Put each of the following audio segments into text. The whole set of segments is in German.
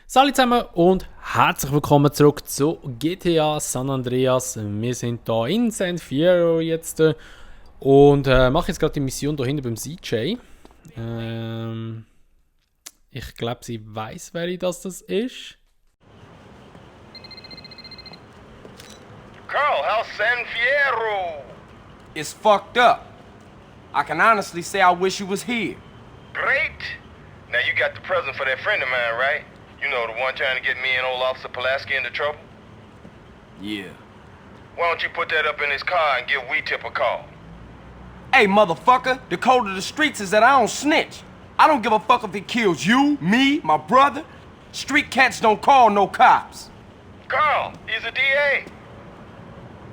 Salut zusammen und herzlich willkommen zurück zu GTA San Andreas. Wir sind hier in San Fierro jetzt und mache jetzt gerade die Mission hier hinten beim CJ. Ich glaube, sie weiß, wer das ist. Carl, how's San Fierro? It's fucked up. I can honestly say I wish you was here. Great. Now you got the present for that friend of mine, right? You know, the one trying to get me and old Officer Pulaski into trouble? Yeah. Why don't you put that up in his car and give Weetip a call? Hey, motherfucker, the code of the streets is that I don't snitch. I don't give a fuck if it kills you, me, my brother. Street cats don't call no cops. Carl, he's a DA.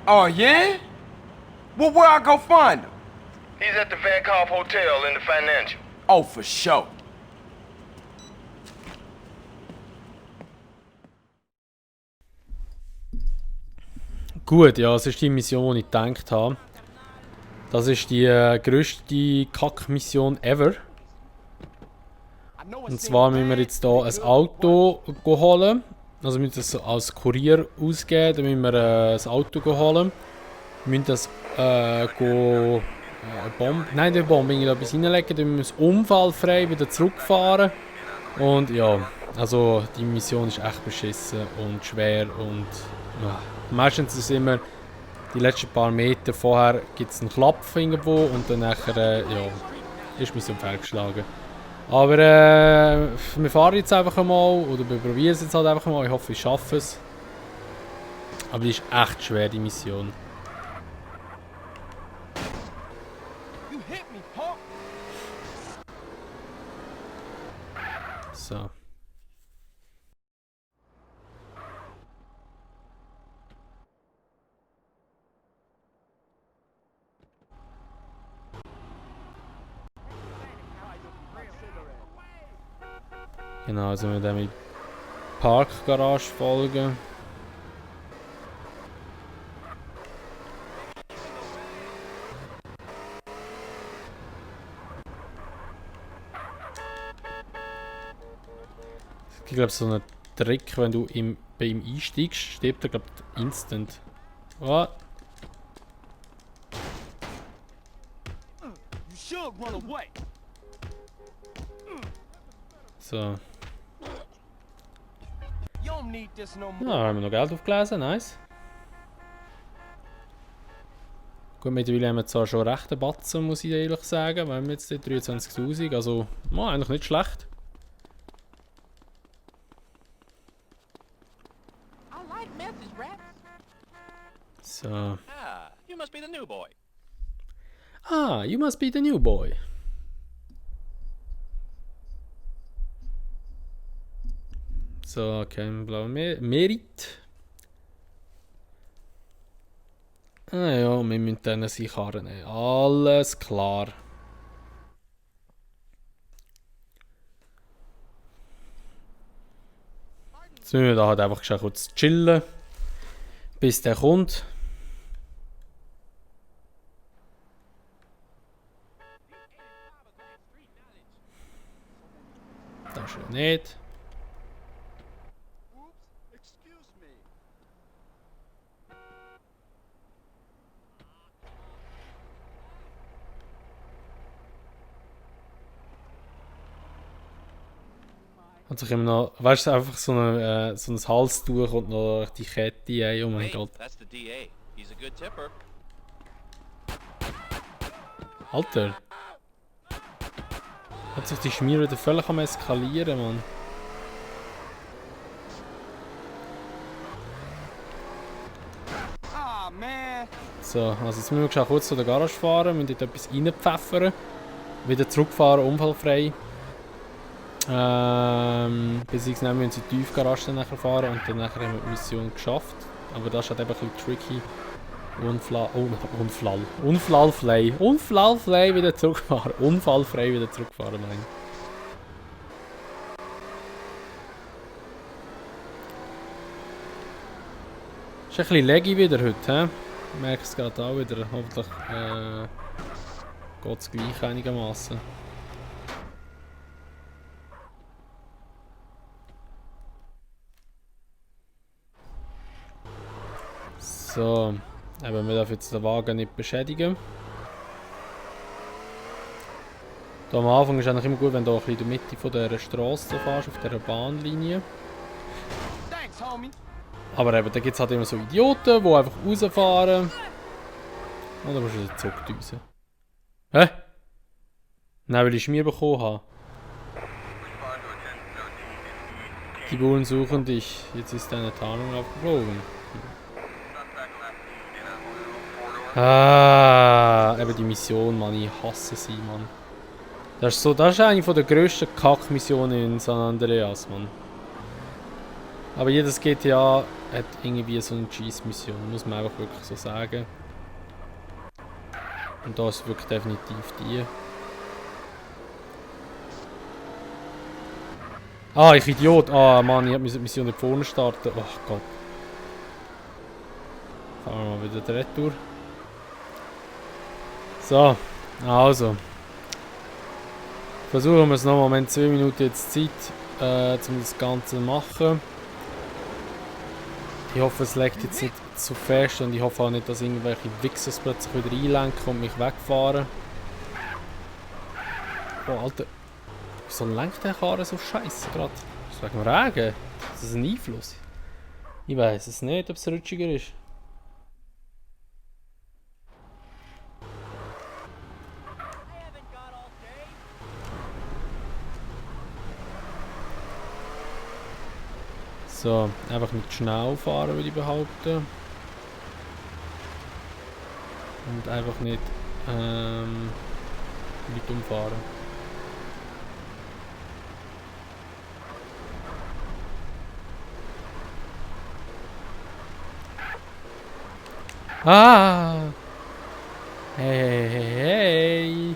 Oh, yeah? Well, where I go find him? He's at the Vankoff Hotel in the Financial. Oh, for sure. Gut, ja, es ist die Mission, die ich gedacht habe. Das ist die grösste Kack-Mission ever. Und zwar müssen wir jetzt hier ein Auto holen. Also wir müssen das als Kurier ausgeben, dann müssen wir ein Auto holen. Wir müssen das Bombing in etwas reinlegen, dann müssen wir es unfallfrei wieder zurückfahren. Und ja, also die Mission ist echt beschissen und schwer und ja. Meistens ist es immer die letzten paar Meter vorher gibt es einen Klapf irgendwo und dann nachher, ja, ist die Mission fehlgeschlagen. Aber wir fahren jetzt einfach mal, oder wir probieren es jetzt halt einfach mal. Ich hoffe, ich schaffe es. Aber die ist echt schwer, die Mission. So. Genau, also wir dann mit Parkgarage folgen. Ich glaube, so einen Trick, wenn du bei ihm einsteigst, stirbt er, glaube ich, instant. What? So. Ja, haben wir noch Geld aufgelesen, nice. Gut, mittlerweile haben wir zwar schon recht einen Batzen, muss ich ehrlich sagen. Wir haben jetzt 23'000, also eigentlich nicht schlecht. So. Ah, you must be the new boy. Ah, you must be the new boy. So, okay, blauen Merit. Ah ja, wir müssen dann seine Karre nehmen. Alles klar. Jetzt müssen wir da halt einfach schon kurz chillen, bis der kommt. Das ist ja nicht. Hat sich immer noch, weißt du, einfach so ein Halstuch und noch die Kette, ey, oh mein Hey, Gott. that's the DA. He's a good tipper. Alter. Hat sich die Schmier wieder völlig am eskalieren, Mann. So, also jetzt müssen wir schon kurz zu der Garage fahren, müssen dort etwas reinpfeffern. Wieder zurückfahren, unfallfrei. Beziehungsweise müssen sie in die Tiefgarage dann nachher fahren und dann nachher haben wir die Mission geschafft. Aber das ist halt eben ein bisschen tricky. Unfallfrei wieder zurückfahren. Unfallfrei wieder zurückfahren, meine ich. Ist ein bisschen laggy wieder heute, hä? Ich merke es gerade auch wieder. Hoffentlich geht es gleich einigermaßen. So, eben, wir dürfen jetzt den Wagen nicht beschädigen. Da am Anfang ist es eigentlich immer gut, wenn du ein bisschen in der Mitte von dieser Straße fährst, auf dieser Bahnlinie. Thanks, homie. Aber eben, da gibt es halt immer so Idioten, die einfach rausfahren. Und dann musst du den Zug düsen. Hä? Nein, weil ich Schmier bekommen habe. Die Bullen suchen dich. Jetzt ist deine Tarnung aufgeflogen. Ah, eben die Mission, Mann. Ich hasse sie, Mann. Das ist eine von der grössten Kack-Missionen in San Andreas, Mann. Aber jedes GTA hat irgendwie so eine Cheese-Mission, muss man einfach wirklich so sagen. Und da ist wirklich definitiv die. Ah, ich Idiot! Ah, Mann, ich hab die Mission nicht vorne starten. Oh Gott. Fahren wir mal wieder die Retour. So, also. Versuchen wir es nochmal. Wir haben 2 Minuten jetzt Zeit, um das Ganze zu machen. Ich hoffe, es legt jetzt nicht so fest und ich hoffe auch nicht, dass irgendwelche Wichsers plötzlich wieder einlenken und mich wegfahren. Oh, Alter. Wieso lenkt der Karren so scheiße gerade? Ist das wegen dem Regen? Ist das ein Einfluss? Ich weiß es nicht, ob es rutschiger ist. So, einfach nicht schnell fahren, würde ich behaupten. Und einfach nicht weit umfahren. Ah! Hey, hey, hey, hey!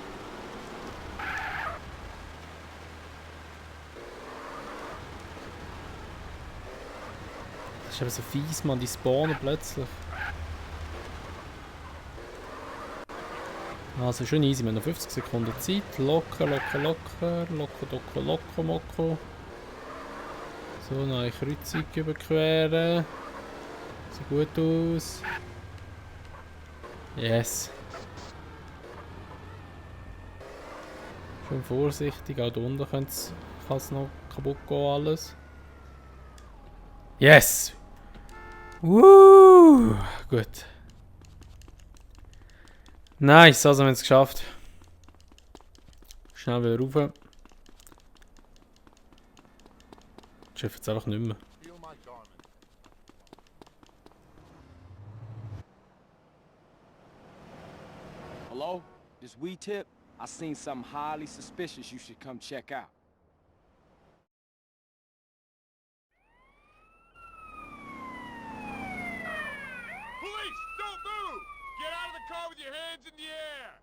Das ist eben so fies, man, die spawnen plötzlich. Also schön easy, wir haben noch 50 Sekunden Zeit. Locker, locker, locker, locker, locker, locker, locker. So, neue Kreuzung überqueren. Sieht gut aus. Yes. Schön vorsichtig, auch da unten kann es noch kaputt gehen alles. Yes! Woo! Gut. Nice, also wir haben es geschafft. Schnell wieder rauf. Ich schaffe jetzt einfach nicht mehr. Hello? This weed tip? I seen something highly suspicious you should come check out. Police, don't move! Get out of the car with your hands in the air!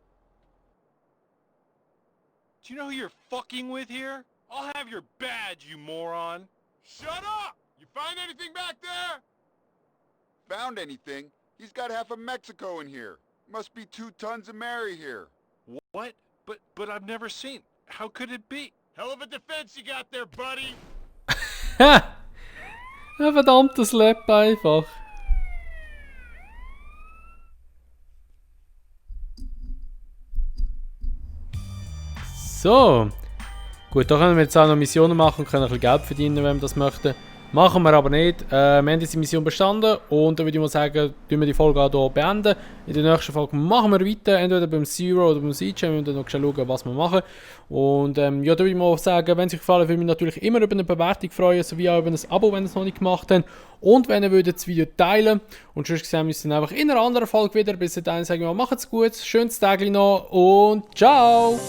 Do you know who you're fucking with here? I'll have your badge, you moron. Shut up! You find anything back there? Found anything? He's got half of Mexico in here. Must be 2 tons of Mary here. What? But I've never seen. How could it be? Hell of a defense you got there, buddy! Ha! Ein verdammtes Slap einfach. So. Gut, da können wir jetzt auch noch Missionen machen und können ein bisschen Geld verdienen, wenn wir das möchten. Machen wir aber nicht. Wir haben diese Mission bestanden und dann würde ich mal sagen, tun wir die Folge auch hier beenden. In der nächsten Folge machen wir weiter, entweder beim Zero oder beim CJ. Wir müssen dann noch schauen, was wir machen. Und ja, da würde ich mal sagen, wenn es euch gefallen hat, würde ich mich natürlich immer über eine Bewertung freuen, sowie auch über ein Abo, wenn ihr es noch nicht gemacht habt. Und wenn ihr würdet das Video teilen. Und sonst sehen wir uns dann einfach in einer anderen Folge wieder. Bis dahin sagen wir mal, macht's gut, schönes Tag noch und ciao!